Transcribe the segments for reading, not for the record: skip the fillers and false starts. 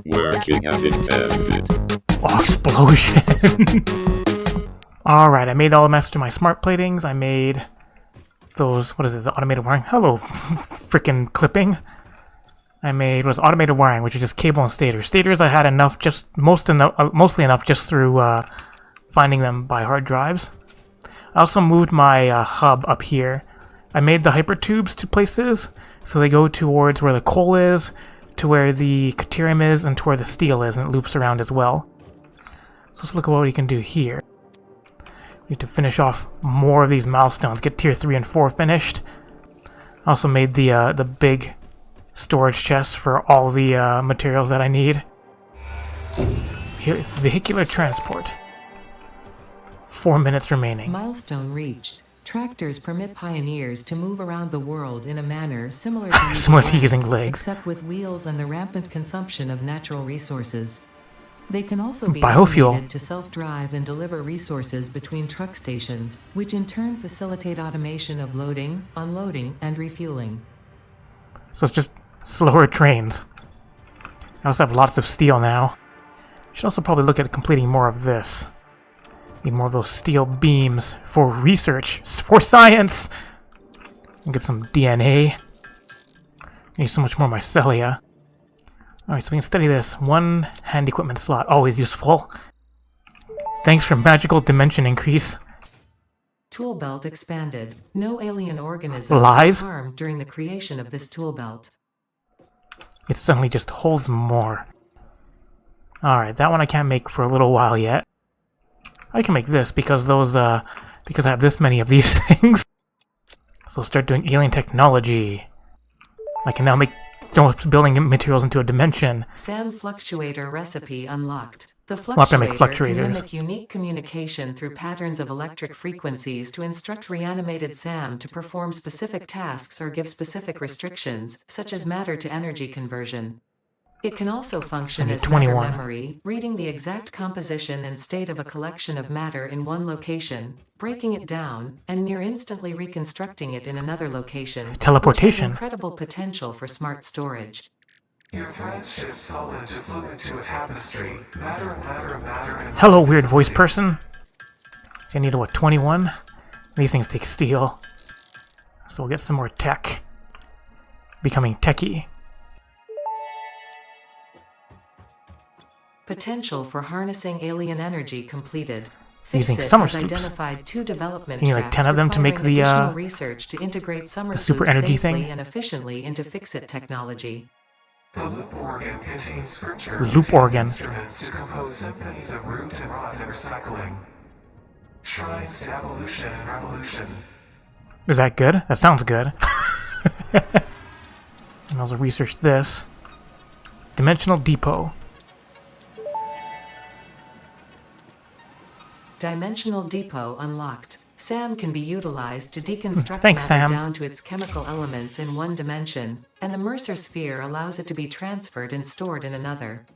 Working as intended. Oh, explosion! Alright, I made all the mess to my smart platings. I made those, what is this, automated wiring? Hello, frickin' clipping. I made, automated wiring, which is just cable and stators. Stators I had enough, mostly enough just through finding them by hard drives. I also moved my hub up here. I made the hypertubes to places, so they go towards where the coal is, to where the caterium is, and to where the steel is, and it loops around as well. So let's look at what we can do here. We need to finish off more of these milestones, get tier 3 and 4 finished. I also made the big storage chests for all the materials that I need. Here, vehicular transport. 4 minutes remaining. Milestone reached. Tractors permit pioneers to move around the world in a manner similar to using legs, except with wheels and the rampant consumption of natural resources. They can also be biofuel automated to self-drive and deliver resources between truck stations, which in turn facilitate automation of loading, unloading, and refueling. So it's just slower trains. I also have lots of steel now. Should also probably look at completing more of this. Need more of those steel beams for research, for science! And get some DNA. Need so much more mycelia. Alright, so we can study this. 1 hand equipment slot, always useful. Thanks for magical dimension increase. Tool belt expanded. No alien organisms were harmed during the creation of this tool belt. It suddenly just holds more. Alright, that one I can't make for a little while yet. I can make this because those, because I have this many of these things. So I'll start doing alien technology. I can now make building materials into a dimension. SAM fluctuator recipe unlocked. The fluctuator can mimic unique communication through patterns of electric frequencies to instruct reanimated SAM to perform specific tasks or give specific restrictions, such as matter-to-energy conversion. It can also function as matter memory, reading the exact composition and state of a collection of matter in one location, breaking it down, and near-instantly reconstructing it in another location. Teleportation. Which has incredible potential for smart storage. Your threads shift solid to fluid to a tapestry. Matter. Hello, weird voice person. So I need a 21? These things take steel. So we'll get some more tech. Becoming techie. Potential for harnessing alien energy completed. Using summer sloops. Identified 2 development you need like 10 of them to make the research to integrate summer super energy thing and efficiently into Fixit technology. The loop organ contains scripture instruments to compose symphonies of root and rot and recycling. Shrines to evolution and revolution. Is that good? That sounds good. And also research this. Dimensional depot. Dimensional depot unlocked. SAM can be utilized to deconstruct matter down to its chemical elements in one dimension, and the Mercer sphere allows it to be transferred and stored in another.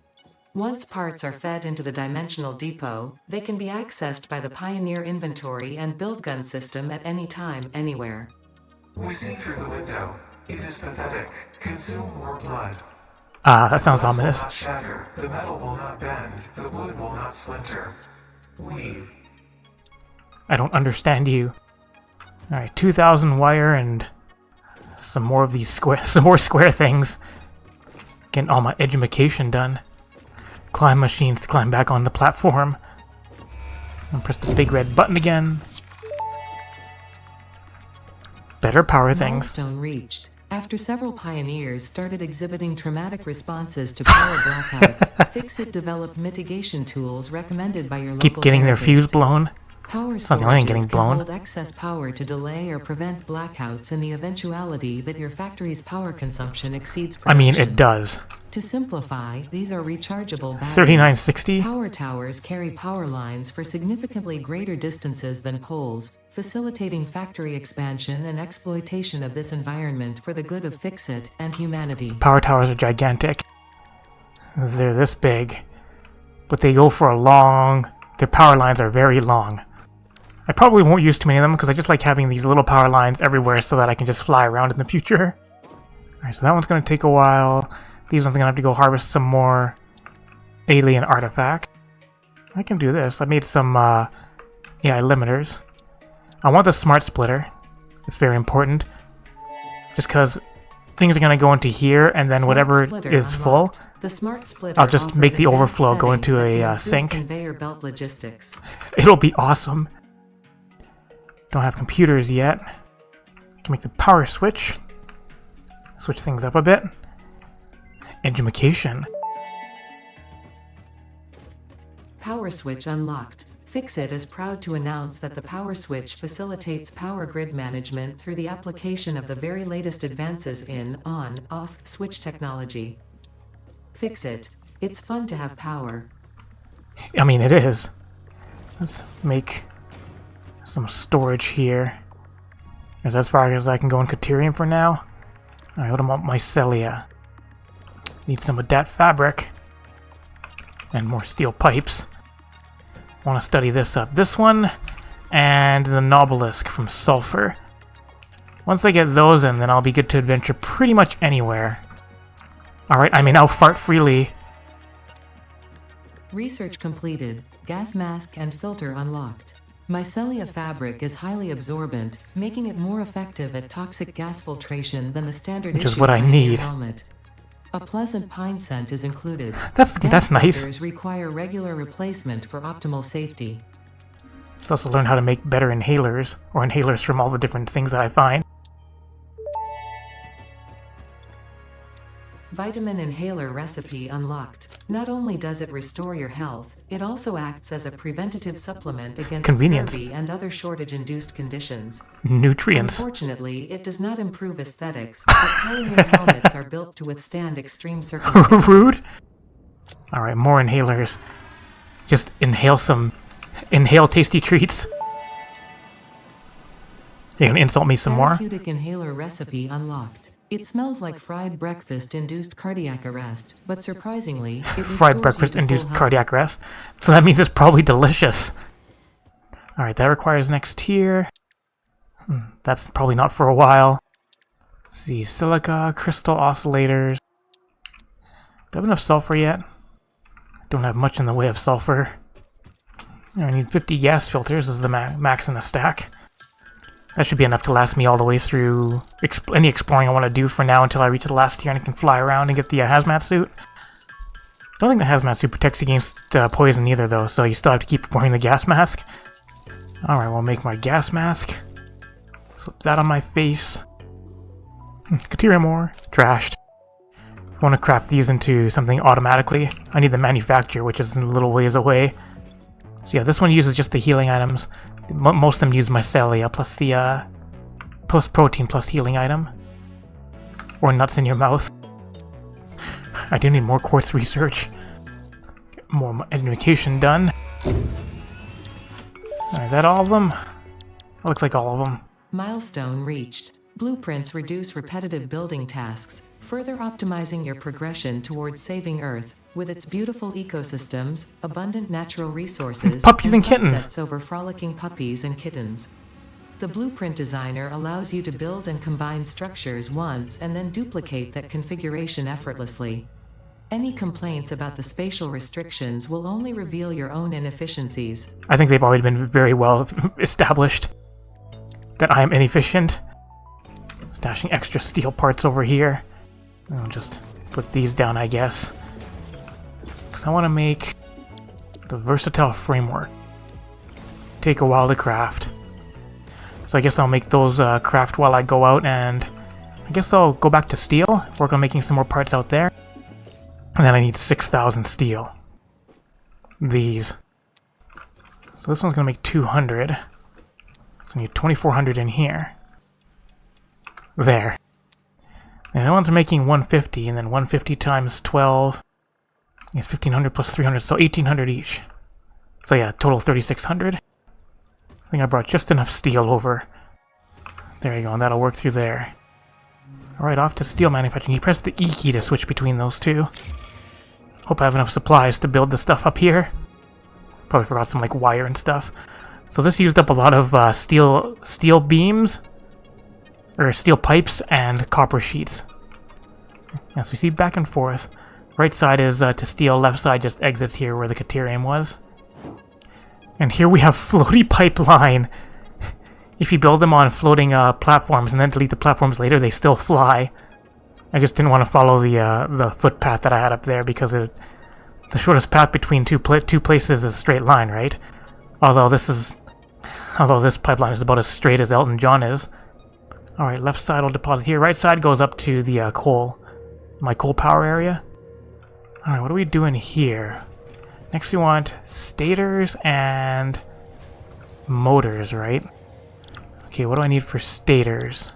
Once parts are fed into the dimensional depot, they can be accessed by the Pioneer inventory and build gun system at any time, anywhere. We see through the window. It is pathetic. Consume more blood. That sounds ominous. The glass will not shatter. The metal will not bend. The wood will not splinter. Weave. I don't understand you. Alright, 2,000 wire and some more of these square things. Getting all my edumacation done. Climb machines to climb back on the platform. And press the big red button again. Better power things. Milestone reached. After several pioneers started exhibiting traumatic responses to power blackouts, Fixit developed mitigation tools recommended by your local Keep getting their fuse blown. Power storages getting blown. can hold excess power to delay or prevent blackouts in the eventuality that your factory's power consumption exceeds production. I mean, it does. To simplify, these are rechargeable batteries. 3960? Power towers carry power lines for significantly greater distances than poles, facilitating factory expansion and exploitation of this environment for the good of Fixit and humanity. Power towers are gigantic. They're this big, but they go for a long... Their power lines are very long. I probably won't use too many of them because I just like having these little power lines everywhere so that I can just fly around in the future. Alright, so that one's going to take a while. These ones I'm gonna have to go harvest some more alien artifact. I can do this. I made some AI limiters. I want the smart splitter. It's very important. Just because things are gonna go into here, and then whatever is full, the smart splitter I'll just make the offers overflow go advanced into settings a that sink. can conveyor belt logistics. It'll be awesome. Don't have computers yet. I can make the power switch. Switch things up a bit. Edumacation. Power switch unlocked. Fixit is proud to announce that the power switch facilitates power grid management through the application of the very latest advances in on-off switch technology. Fixit. It's fun to have power. I mean, it is. Let's make some storage here. Is as far as I can go in Caterium for now. Alright, what about mycelia? Need some of that fabric. And more steel pipes. Want to study this up. This one and the Nobelisk from Sulfur. Once I get those in, then I'll be good to adventure pretty much anywhere. Alright, I may now fart freely. Research completed. Gas mask and filter unlocked. Mycelia fabric is highly absorbent, making it more effective at toxic gas filtration than the standard Which is issue what I Pioneer need. helmet. A pleasant pine scent is included. That's Gas nice. filters require regular replacement for optimal safety. Let's also learn how to make better inhalers, or inhalers from all the different things that I find. Vitamin inhaler recipe unlocked. Not only does it restore your health, it also acts as a preventative supplement against Convenience. scurvy and other shortage-induced conditions. Nutrients. Unfortunately, it does not improve aesthetics, but Pioneer helmets are built to withstand extreme circumstances. Rude. Alright, more inhalers. Just inhale tasty treats. You gonna insult me some more? Therapeutic inhaler recipe unlocked. It smells like fried breakfast-induced cardiac arrest, but surprisingly, it Fried breakfast-induced cardiac arrest. So that means it's probably delicious. Alright, that requires next tier. That's probably not for a while. Let's see, silica, crystal oscillators. Do I have enough sulfur yet? Don't have much in the way of sulfur. I need 50 gas filters as the max in the stack. That should be enough to last me all the way through any exploring I want to do for now until I reach the last tier and I can fly around and get the hazmat suit. Don't think the hazmat suit protects against poison either though, so you still have to keep wearing the gas mask. Alright, we'll make my gas mask. Slip that on my face. Caterium ore. Trashed. I want to craft these into something automatically. I need the manufacturer, which is a little ways away. So yeah, this one uses just the healing items. Most of them use mycelia plus the plus protein plus healing item. Or nuts in your mouth. I do need more quartz research. Get more education done. Is that all of them? That looks like all of them. Milestone reached. Blueprints reduce repetitive building tasks, further optimizing your progression towards saving Earth. With its beautiful ecosystems, abundant natural resources, Puppies and kittens. sunsets over frolicking puppies and kittens. The blueprint designer allows you to build and combine structures once and then duplicate that configuration effortlessly. Any complaints about the spatial restrictions will only reveal your own inefficiencies. I think they've already been very well established that I am inefficient. Stashing extra steel parts over here. I'll just put these down, I guess. Because I want to make the versatile framework. Take a while to craft. So I guess I'll make those craft while I go out, and I guess I'll go back to steel, work on making some more parts out there. And then I need 6,000 steel. These. So this one's going to make 200. So I need 2,400 in here. There. And the ones are making 150, and then 150 times 12 is 1,500 plus 300, so 1,800 each. So yeah, total 3,600. I think I brought just enough steel over. There you go, and that'll work through there. Alright, off to steel manufacturing. You press the E key to switch between those two. Hope I have enough supplies to build the stuff up here. Probably forgot some like wire and stuff. So this used up a lot of steel beams, or steel pipes and copper sheets. Yeah, so you see back and forth. Right side is to steel, left side just exits here where the Caterium was. And here we have floaty pipeline. If you build them on floating platforms and then delete the platforms later, they still fly. I just didn't want to follow the footpath that I had up there because the shortest path between two places is a straight line, right? Although this pipeline is about as straight as Elton John is. Alright, left side will deposit here. Right side goes up to the my coal power area. Alright, what are we doing here? Next we want stators and motors, right? Okay, what do I need for stators?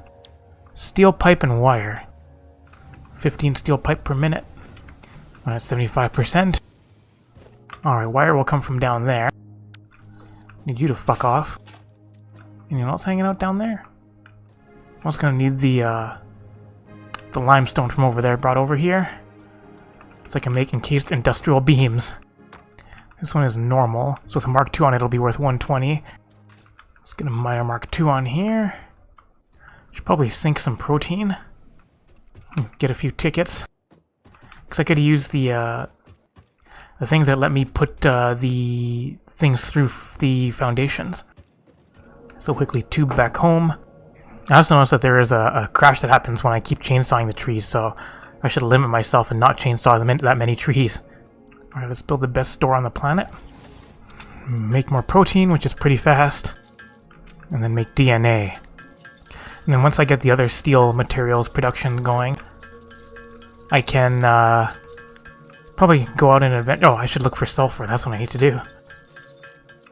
Steel pipe and wire. 15 steel pipe per minute. Well, that's 75%. Alright, wire will come from down there. Need you to fuck off. Anyone else hanging out down there? I'm also gonna need the limestone from over there brought over here, so I can make encased industrial beams. This one is normal, so with a Mark II on it, it'll be worth 120. Let's get a minor Mark II on here. Should probably sink some protein. Get a few tickets, because I could use the things that let me put the things through the foundations. So quickly tube back home. I also noticed that there is a crash that happens when I keep chainsawing the trees, so I should limit myself and not chainsaw that many trees. Alright, let's build the best store on the planet. Make more protein, which is pretty fast. And then make DNA. And then once I get the other steel materials production going, I can probably go out and invent... Oh, I should look for sulfur. That's what I need to do.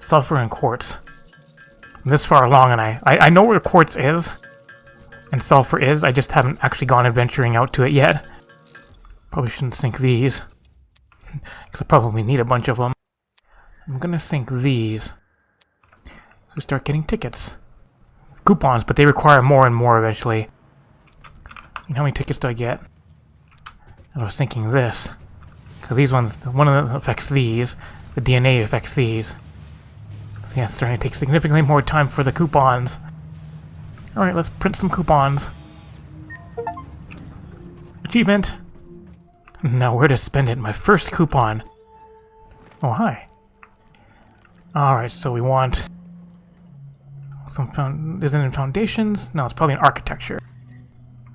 Sulfur and quartz. I'm this far along, and I know where quartz is and sulfur is. I just haven't actually gone adventuring out to it yet. Probably shouldn't sink these, because I probably need a bunch of them. I'm gonna sink these. So start getting tickets. Coupons, but they require more and more eventually. And how many tickets do I get? And I was thinking this, because these ones, one of them affects these, the DNA affects these. So yeah, it's starting to take significantly more time for the coupons. Alright, let's print some coupons. Achievement! Now where to spend it? My first coupon. Oh, hi. Alright, so we want... Isn't it in foundations? No, it's probably in architecture.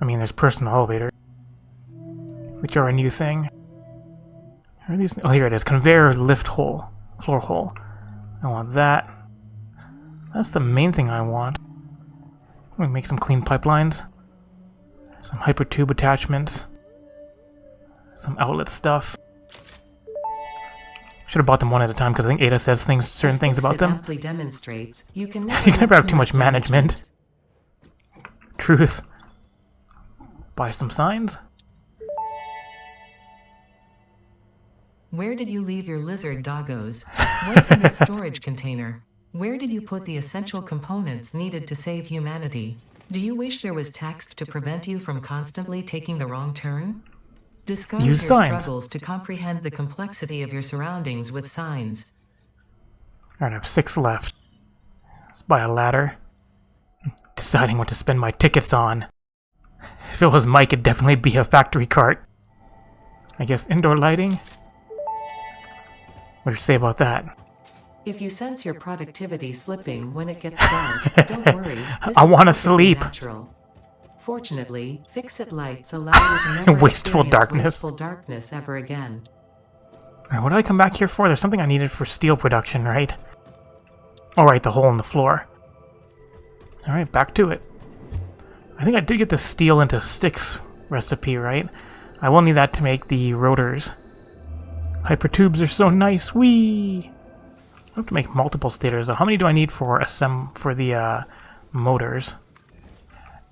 I mean, there's personal elevator, which are a new thing. Are these? Oh, here it is. Conveyor lift hole. Floor hole. I want that. That's the main thing I want. I'm gonna make some clean pipelines. Some hypertube attachments. Some outlet stuff. Should have bought them one at a time because I think Ada says certain things about them. Demonstrates you can never have too much management. Truth. Buy some signs. Where did you leave your lizard doggos? What's in the storage container? Where did you put the essential components needed to save humanity? Do you wish there was text to prevent you from constantly taking the wrong turn? Disguise Use your signs. struggles to comprehend the complexity of your surroundings with signs. Alright, I have 6 left. Let's buy a ladder. Deciding what to spend my tickets on. If it was Mike, it'd definitely be a factory cart. I guess indoor lighting? What did you say about that? If you sense your productivity slipping when it gets dark, don't worry. This I is want to perfectly sleep. Natural. Fortunately, fix-it lights allow you to never Wasteful experience darkness. wasteful darkness ever again. Alright, what did I come back here for? There's something I needed for steel production, right? Alright, the hole in the floor. Alright, back to it. I think I did get the steel into sticks recipe, right? I will need that to make the rotors. Hypertubes are so nice. Whee! I have to make multiple stators. How many do I need for the motors?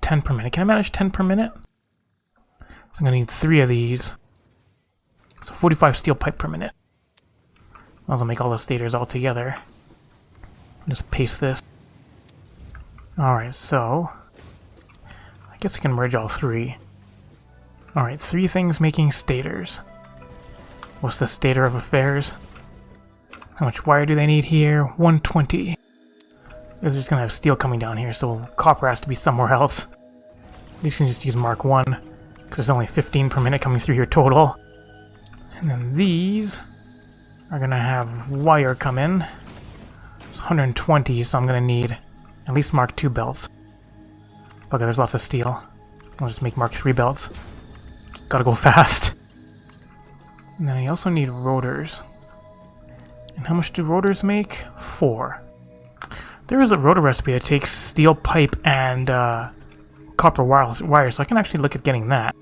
10 per minute. Can I manage 10 per minute? So I'm gonna need 3 of these. So 45 steel pipe per minute. I'll also make all the stators all together. Just paste this. Alright, so I guess we can merge all 3. Alright, 3 things making stators. What's the stator of affairs? How much wire do they need here? 120. They're just gonna have steel coming down here, so copper has to be somewhere else. These can just use Mark 1. Because there's only 15 per minute coming through here total. And then these are gonna have wire come in. It's 120, so I'm gonna need at least Mark II belts. Okay, there's lots of steel. I'll just make Mark III belts. Gotta go fast. And then I also need rotors. And how much do rotors make? 4. There is a rotor recipe that takes steel pipe and copper wire, so I can actually look at getting that.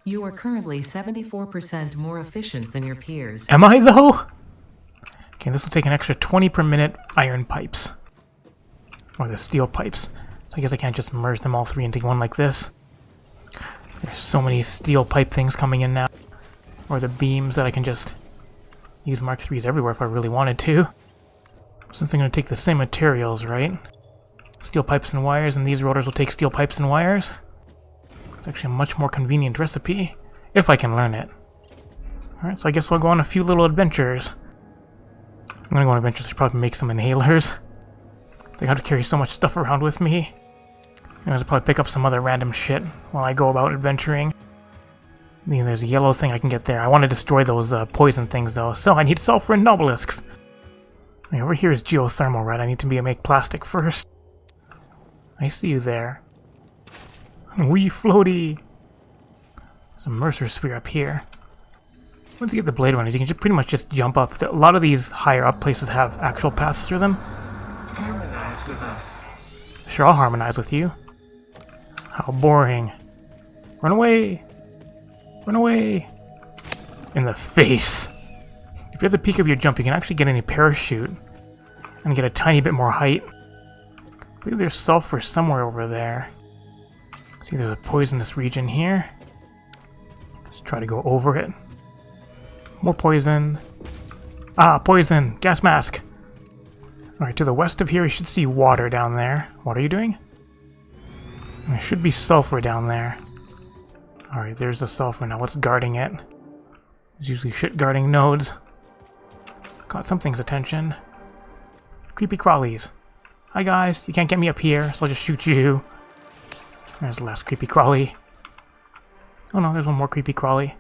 You are currently 74% more efficient than your peers. Am I, though? Okay, this will take an extra 20 per minute iron pipes. Or the steel pipes. So I guess I can't just merge them all 3 into one like this. There's so many steel pipe things coming in now. Or the beams that I can just use Mark IIIs everywhere if I really wanted to. Since they're going to take the same materials, right? Steel pipes and wires, and these rotors will take steel pipes and wires. It's actually a much more convenient recipe, if I can learn it. Alright, so I guess I'll go on a few little adventures. I'm going to go on adventures to probably make some inhalers. So I have to carry so much stuff around with me. I'm going to probably pick up some other random shit while I go about adventuring. There's a yellow thing I can get there. I want to destroy those poison things, though, so I need sulfur and obelisks. Okay, over here is geothermal, right? I need to make plastic first. I see you there. Wee floaty! There's a Mercer sphere up here. Once you get the Blade Runners, you can just pretty much just jump up. A lot of these higher up places have actual paths through them. Harmonize with us. Sure, I'll harmonize with you. How boring. Run away! Run away! In the face! If you're at the peak of your jump, you can actually get any parachute and get a tiny bit more height. I believe there's sulfur somewhere over there. See, there's a poisonous region here. Let's try to go over it. More poison. Ah, poison! Gas mask! Alright, to the west of here, you should see water down there. What are you doing? There should be sulfur down there. Alright, there's the sulfur now. What's guarding it? There's usually shit guarding nodes. Got something's attention. Creepy crawlies. Hi guys, you can't get me up here, so I'll just shoot you. There's the last creepy crawly. Oh no, there's one more creepy crawly.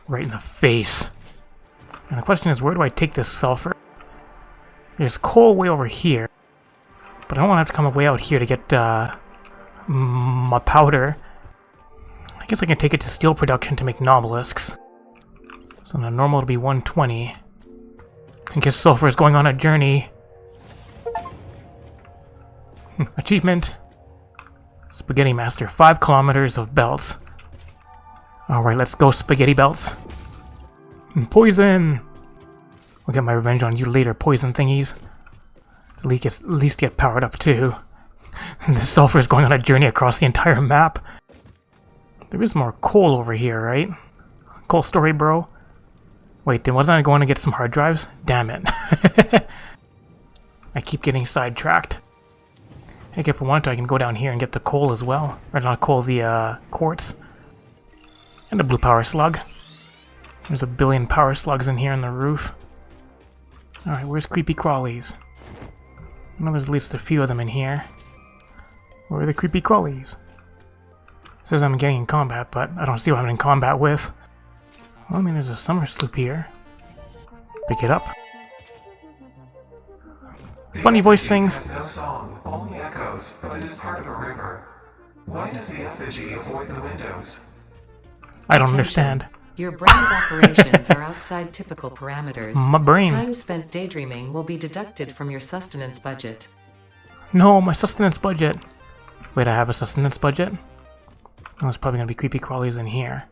Right in the face. And the question is, where do I take this sulfur? There's coal way over here. But I don't want to have to come way out here to get my powder. I guess I can take it to steel production to make obelisks. So now normal to be 120. I guess sulfur is going on a journey. Achievement. Spaghetti Master, 5 kilometers of belts. Alright, let's go, spaghetti belts. Poison! I'll get my revenge on you later, poison thingies. So at least get powered up too. The sulfur is going on a journey across the entire map. There is more coal over here, right? Coal story, bro. Wait, then wasn't I going to get some hard drives? Damn it. I keep getting sidetracked. Heck, if I want to, I can go down here and get the coal as well. Or not coal, the quartz. And a blue power slug. There's a billion power slugs in here on the roof. Alright, where's creepy crawlies? I know there's at least a few of them in here. Where are the creepy crawlies? It says I'm getting in combat, but I don't see what I'm in combat with. Well, I mean, there's a summer sloop here. Pick it up. Funny voice things. No song, only echoes, but it is part of a river. Why does the effigy avoid the windows? I don't understand. Your brain's operations are outside typical parameters. My brain. Time spent daydreaming will be deducted from your sustenance budget. No, my sustenance budget. Wait, I have a sustenance budget? Oh, there's probably gonna be creepy crawlies in here.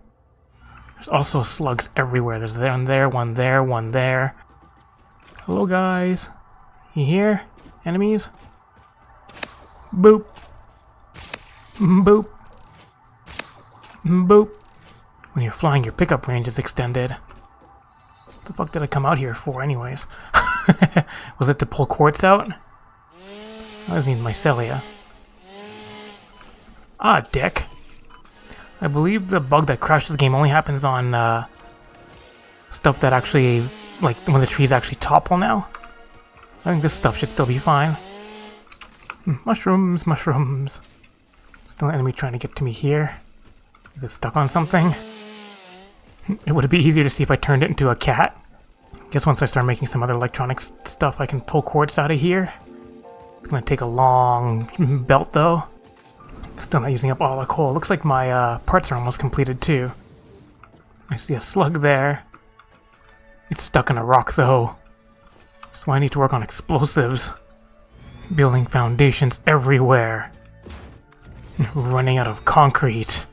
There's also slugs everywhere. There's one there, one there, one there. Hello, guys. You here? Enemies? Boop. Boop. Boop. When you're flying, your pickup range is extended. What the fuck did I come out here for, anyways? Was it to pull quartz out? I just need mycelia. Ah, dick. I believe the bug that crashed this game only happens on stuff that actually, like, when the trees actually topple now. I think this stuff should still be fine. Mushrooms, mushrooms. Still an enemy trying to get to me here. Is it stuck on something? It would be easier to see if I turned it into a cat. Guess once I start making some other electronics stuff, I can pull quartz out of here. It's gonna take a long belt though. Still not using up all the coal. Looks like my parts are almost completed too. I see a slug there. It's stuck in a rock though. So I need to work on explosives. Building foundations everywhere. Running out of concrete.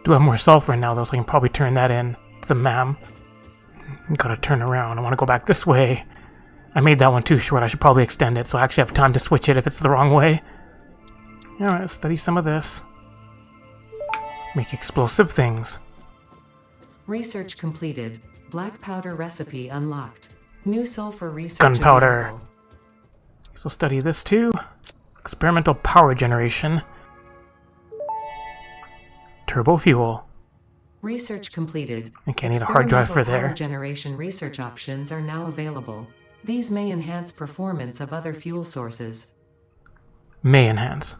Do have more sulfur now though, so I can probably turn that in to the MAM. Gotta turn around. I want to go back this way. I made that one too short. I should probably extend it so I actually have time to switch it if it's the wrong way. Alright, let's study some of this. Make explosive things. Research completed. Black powder recipe unlocked. New sulfur research Gunpowder. available. So study this too. Experimental power generation. Turbo fuel. Research completed. Okay, I need a hard drive for Experimental there. power generation research options are now available. These may enhance performance of other fuel sources. May enhance.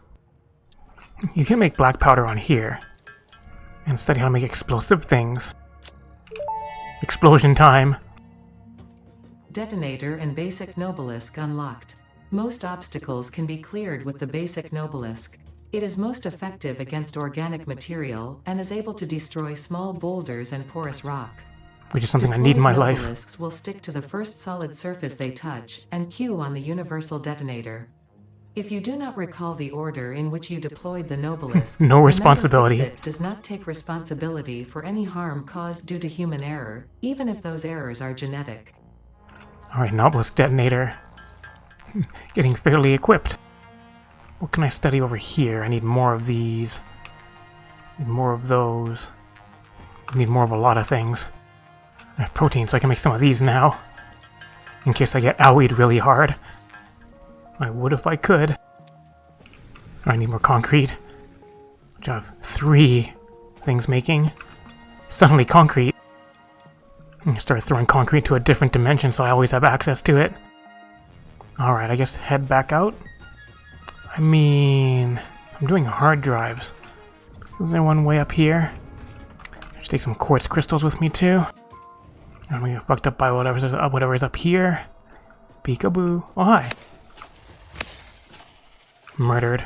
You can make black powder on here. And study how to make explosive things. Explosion time. Detonator and basic Nobelisk unlocked. Most obstacles can be cleared with the basic Nobelisk. It is most effective against organic material and is able to destroy small boulders and porous rock. Which is something I need in my life. Nobelisks will stick to the first solid surface they touch and cue on the universal detonator. If you do not recall the order in which you deployed the Nobelisks, No responsibility. It does not take responsibility for any harm caused due to human error, even if those errors are genetic. Alright, Nobelisk detonator. Getting fairly equipped. What can I study over here? I need more of these. Need more of those. I need more of a lot of things. I have protein, so I can make some of these now. In case I get owied really hard. I would if I could. I need more concrete. Which I have 3 things making. Suddenly concrete. I'm gonna start throwing concrete to a different dimension so I always have access to it. Alright, I guess head back out. I mean, I'm doing hard drives. Is there one way up here? I should take some quartz crystals with me too. I'm gonna get fucked up by whatever's up here. Peekaboo. Oh, hi. Murdered.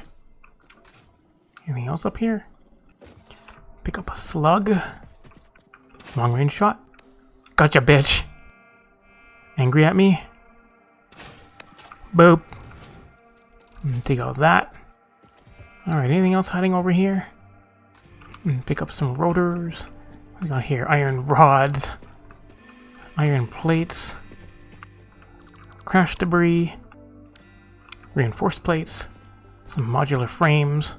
Anything else up here? Pick up a slug. Long range shot. Gotcha, bitch. Angry at me? Boop. Take out that. Alright, anything else hiding over here? Pick up some rotors. What we got here? Iron rods. Iron plates. Crash debris. Reinforced plates. Some modular frames.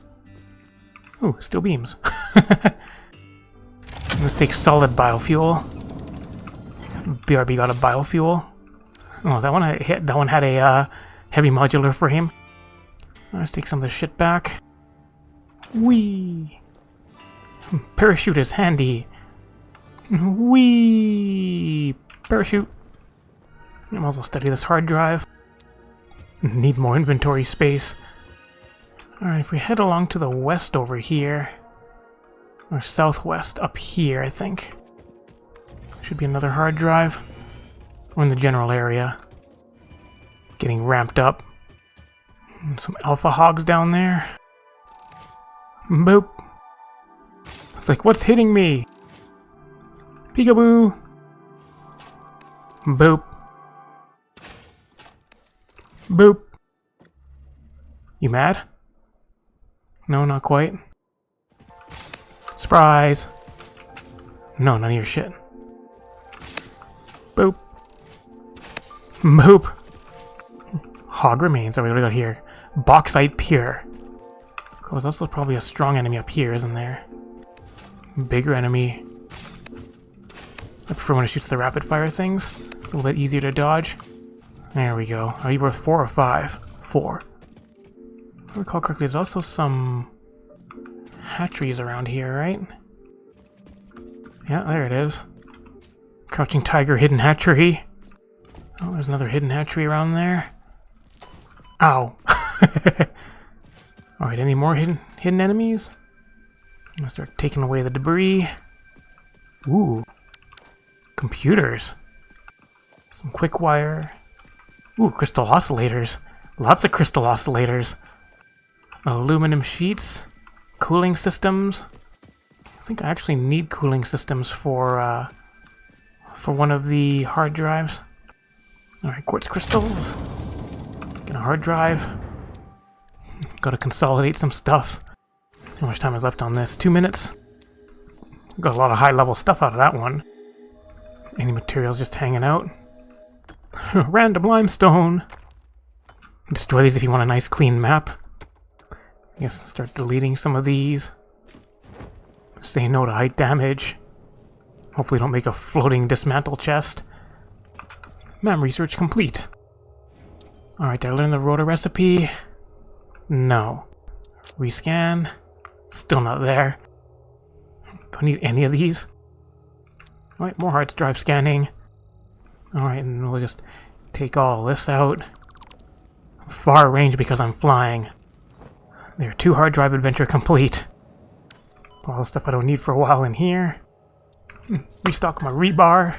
Ooh, steel beams. Let's take solid biofuel. BRB got a biofuel. Oh, that one I hit. That one had a heavy modular frame. Let's take some of this shit back. Whee! Parachute is handy. Whee! Parachute. I might as well study this hard drive. Need more inventory space. Alright, if we head along to the west over here, or southwest up here, I think. Should be another hard drive. Or in the general area. Getting ramped up. Some alpha hogs down there. Boop. It's like, what's hitting me? Peekaboo. Boop. Boop. You mad? No, not quite. Surprise. No, none of your shit. Boop. Boop. Hog remains. Oh, what do we got here? Bauxite pure. There's also probably a strong enemy up here, isn't there? Bigger enemy. I prefer when it shoots the rapid fire things. A little bit easier to dodge. There we go. Are you worth 4 or 5? 4. If I recall correctly, there's also some hatcheries around here, right? Yeah, there it is. Crouching Tiger hidden hatchery. Oh, there's another hidden hatchery around there. Ow. Alright, any more hidden enemies? gonna start taking away the debris. Ooh. Computers. Some quick wire. Ooh, crystal oscillators. Lots of crystal oscillators. Aluminum sheets. Cooling systems. I think I actually need cooling systems for one of the hard drives. Alright, quartz crystals. Get a hard drive. Gotta consolidate some stuff. How much time is left on this? 2 minutes. Got a lot of high-level stuff out of that one. Any materials just hanging out. Random limestone. Destroy these if you want a nice clean map. I guess start deleting some of these. Say no to height damage. Hopefully don't make a floating dismantle chest. Map research complete. Alright, did I learn the rotor recipe? No. Rescan. Still not there. Don't need any of these. Alright, more hard drive scanning. Alright, and we'll just take all this out. Far range because I'm flying. There, 2 hard drive adventure complete. All the stuff I don't need for a while in here. Restock my rebar.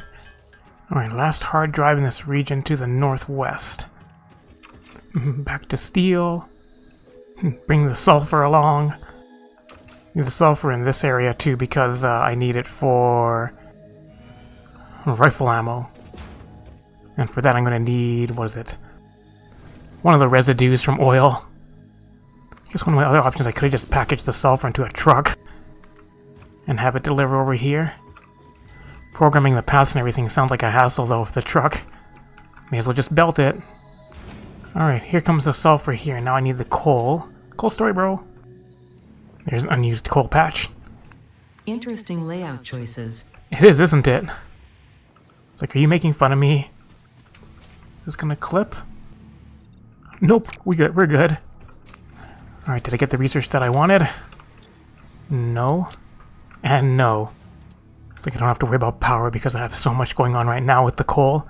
Alright, last hard drive in this region to the northwest. Back to steel. Bring the sulfur along. Need the sulfur in this area too because I need it for rifle ammo. And for that I'm going to need, what is it? One of the residues from oil. I guess one of my other options, I could have just packaged the sulfur into a truck and have it deliver over here. Programming the paths and everything sounds like a hassle though with the truck. May as well just belt it. Alright, here comes the sulfur here. Now I need the coal. Coal story, bro. There's an unused coal patch. Interesting layout choices. It is, isn't it? It's like, are you making fun of me? Is this gonna clip? Nope, we're good. Alright, did I get the research that I wanted? No. And no. It's like I don't have to worry about power because I have so much going on right now with the coal.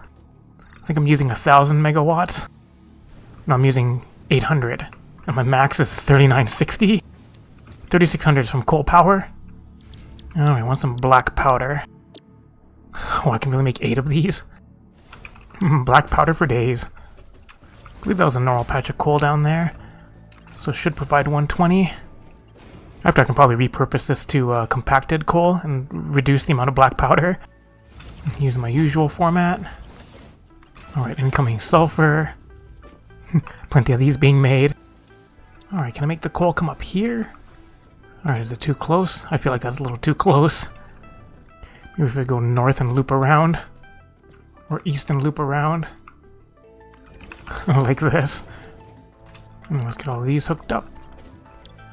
I think I'm using 1,000 megawatts. No, I'm using 800. And my max is 3960. 3600 is from coal power. Oh, I want some black powder. Oh, I can really make 8 of these. Black powder for days. I believe that was a normal patch of coal down there. So it should provide 120. After I can probably repurpose this to compacted coal and reduce the amount of black powder. Use my usual format. Alright, incoming sulfur. Plenty of these being made. Alright, can I make the coal come up here? Alright, is it too close? I feel like that's a little too close. Maybe if I go north and loop around. Or east and loop around. Like this. And let's get all of these hooked up.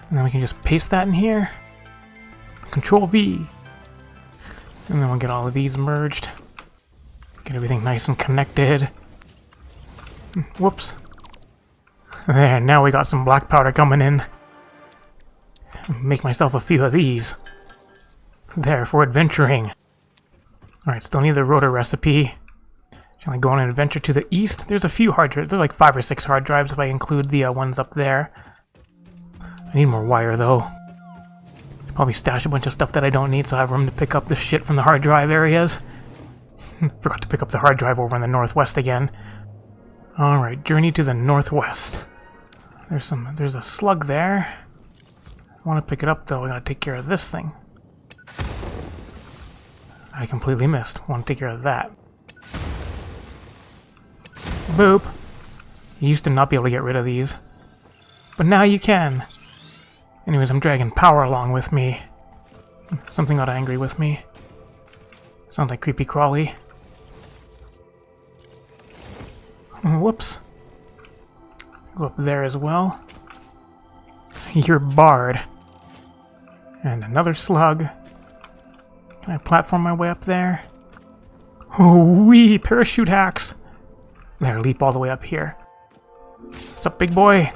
And then we can just paste that in here. Control V. And then we'll get all of these merged. Get everything nice and connected. Whoops. There, now we got some black powder coming in. Make myself a few of these. There, for adventuring. Alright, still need the rotor recipe. Shall I go on an adventure to the east? There's a few hard drives. There's like 5 or 6 hard drives if I include the ones up there. I need more wire though. Probably stash a bunch of stuff that I don't need so I have room to pick up the shit from the hard drive areas. Forgot to pick up the hard drive over in the northwest again. Alright, journey to the northwest. There's a slug there. I want to pick it up though, I gotta take care of this thing. I completely missed. Want to take care of that. Boop. You used to not be able to get rid of these. But now you can. Anyways, I'm dragging power along with me. Something got angry with me. Sounds like creepy crawly. Whoops. Go up there as well. You're barred. And another slug. Can I platform my way up there? Oh, wee! Parachute hacks! There, leap all the way up here. What's up, big boy?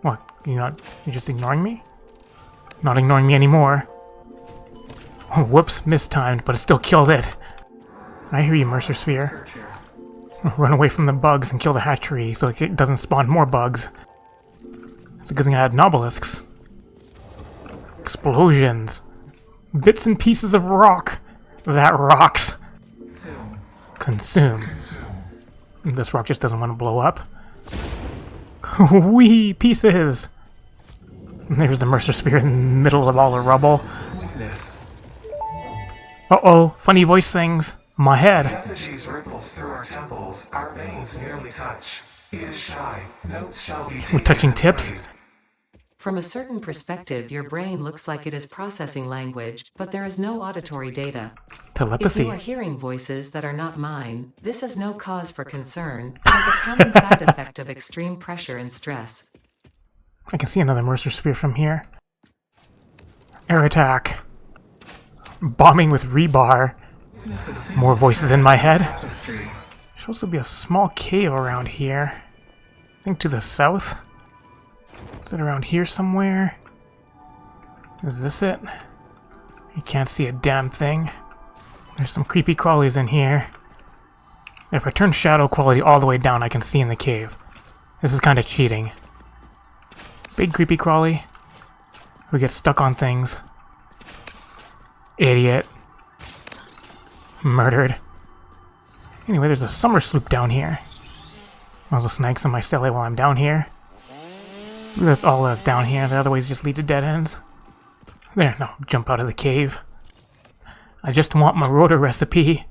What? You're just ignoring me? Not ignoring me anymore. Oh, whoops, mistimed, but it still killed it. I hear you, Mercer Sphere. Run away from the bugs and kill the hatchery so it doesn't spawn more bugs. It's a good thing I had nobelisks. Explosions. Bits and pieces of rock. That rocks. Consume. This rock just doesn't want to blow up. Wee pieces! And there's the Mercer Spear in the middle of all the rubble. Uh-oh, funny voice things. My head. Effigies ripples through our temples, our veins nearly touch. He is shy. Notes shall be We're touching tips. From a certain perspective, your brain looks like it is processing language, but there is no auditory data. If Telepathy. you are hearing voices that are not mine, this is no cause for concern. It is a common side effect of extreme pressure and stress. I can see another Mercer Spear from here. Air attack. Bombing with rebar. More voices in my head. Should also be a small cave around here. I think to the south. Is it around here somewhere? Is this it? You can't see a damn thing. There's some creepy crawlies in here. If I turn shadow quality all the way down, I can see in the cave. This is kind of cheating. Big creepy crawly. We get stuck on things. Idiot. Murdered. Anyway, there's a summer sloop down here. I'll just snag some mycelium while I'm down here. That's all that's down here. The other ways just lead to dead ends. There, no, jump out of the cave. I just want my rotor recipe.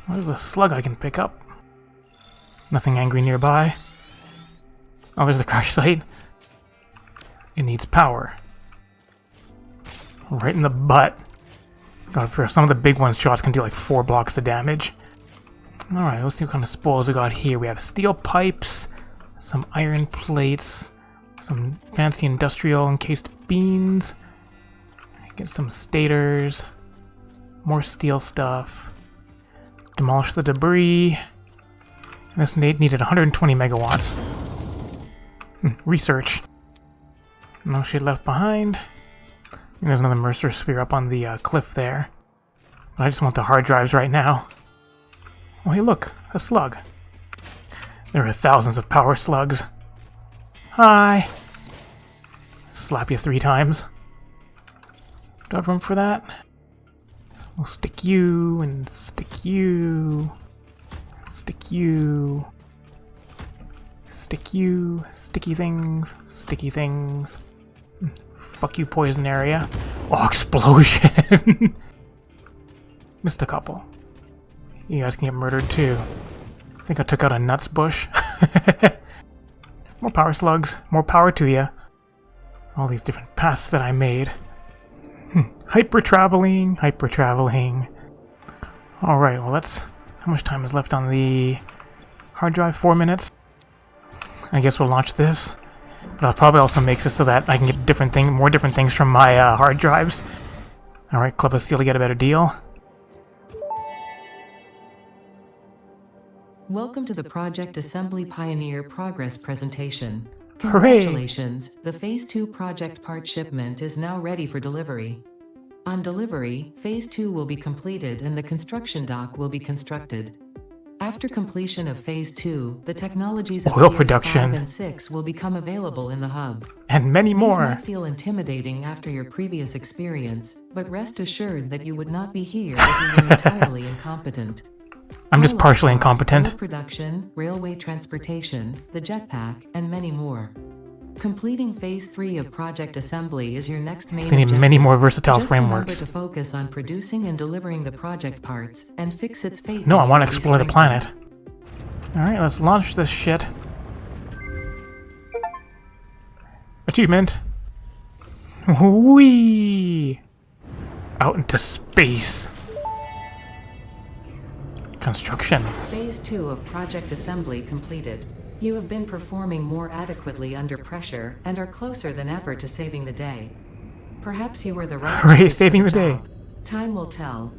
There's a slug I can pick up. Nothing angry nearby. Oh, there's the crash site. It needs power. Right in the butt. God, for some of the big ones, shots can do like 4 blocks of damage. Alright, let's see what kind of spoils we got here. We have steel pipes, some iron plates, some fancy industrial encased beams, get some stators, more steel stuff, demolish the debris. This needed 120 megawatts. Research. No shit left behind. And there's another Mercer Sphere up on the cliff there. But I just want the hard drives right now. Oh hey look, a slug. There are thousands of power slugs. Hi! Slap you 3 times. Do I have room for that? We'll stick you, and stick you. Stick you. Stick you. Sticky things. Sticky things. Fuck you, poison area. Oh, explosion! Missed a couple. You guys can get murdered too. I think I took out a nuts bush. More power slugs. More power to ya. All these different paths that I made. Hyper-traveling. Hyper-traveling. Alright, well let's... How much time is left on the hard drive? 4 minutes? I guess we'll launch this. But I'll probably also make this so that I can get more different things from my hard drives. Alright, Club of Steel to get a better deal. Welcome to the Project Assembly Pioneer Progress presentation. Hooray! Congratulations, the Phase 2 project part shipment is now ready for delivery. On delivery, Phase 2 will be completed and the construction dock will be constructed. After completion of Phase 2, the technologies of Oil Tiers production. 5 and 6 will become available in the hub. And many These more. might feel intimidating after your previous experience, but rest assured that you would not be here if you were entirely incompetent. I'm just Highlights partially are incompetent. oil production, railway transportation, the jetpack, and many more. Completing Phase 3 of Project Assembly is your next main So you need objective. many more versatile Just remember frameworks. to focus on producing and delivering the project parts, and fix its fate. No, I that want to will be explore the strengthened. planet. Alright, let's launch this shit. Achievement! Whee! Out into space. Construction. Phase 2 of Project Assembly completed. You have been performing more adequately under pressure, and are closer than ever to saving the day. Perhaps you were the right Hooray, choice for saving the day. job. Time will tell.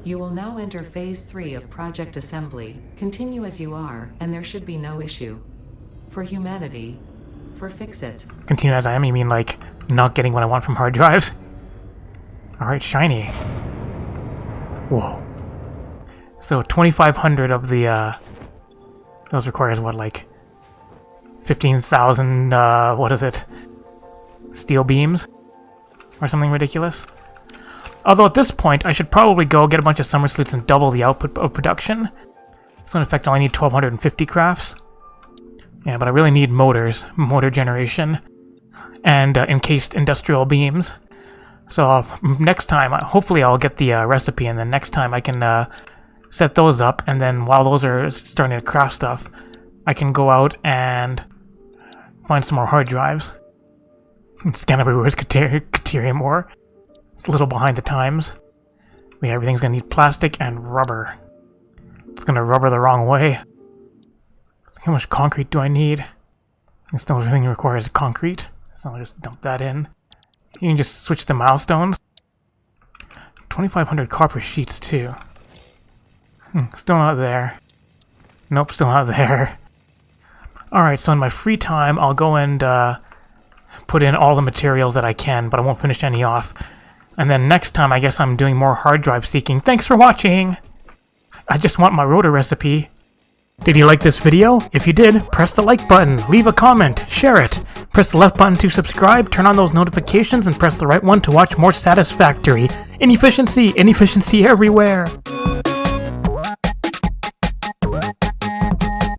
You will now enter Phase 3 of Project Assembly. Continue as you are, and there should be no issue. For humanity. For Fix-It. Continue as I am, you mean like not getting what I want from hard drives? Alright, shiny. Whoa. So 2,500 of the, those requires what, like 15,000, what is it? Steel beams? or something ridiculous. Although at this point, I should probably go get a bunch of summer sleuths and double the output of production. So in effect, I only need 1,250 crafts. Yeah, but I really need motors, motor generation, and encased industrial beams. So next time, hopefully I'll get the recipe, and then next time I can set those up, and then while those are starting to craft stuff, I can go out and find some more hard drives. Scan everywhere's Caterium ore. It's a little behind the times. But yeah, everything's gonna need plastic and rubber. It's gonna rubber the wrong way. So how much concrete do I need? And still everything requires concrete, so I'll just dump that in. You can just switch the milestones. 2,500 copper sheets too. Still not there. Nope, still not there. Alright, so in my free time, I'll go and put in all the materials that I can, but I won't finish any off. And then next time, I guess I'm doing more hard drive seeking. Thanks for watching! I just want my rotor recipe. Did you like this video? If you did, press the like button, leave a comment, share it. Press the left button to subscribe, turn on those notifications, and press the right one to watch more Satisfactory. Inefficiency everywhere!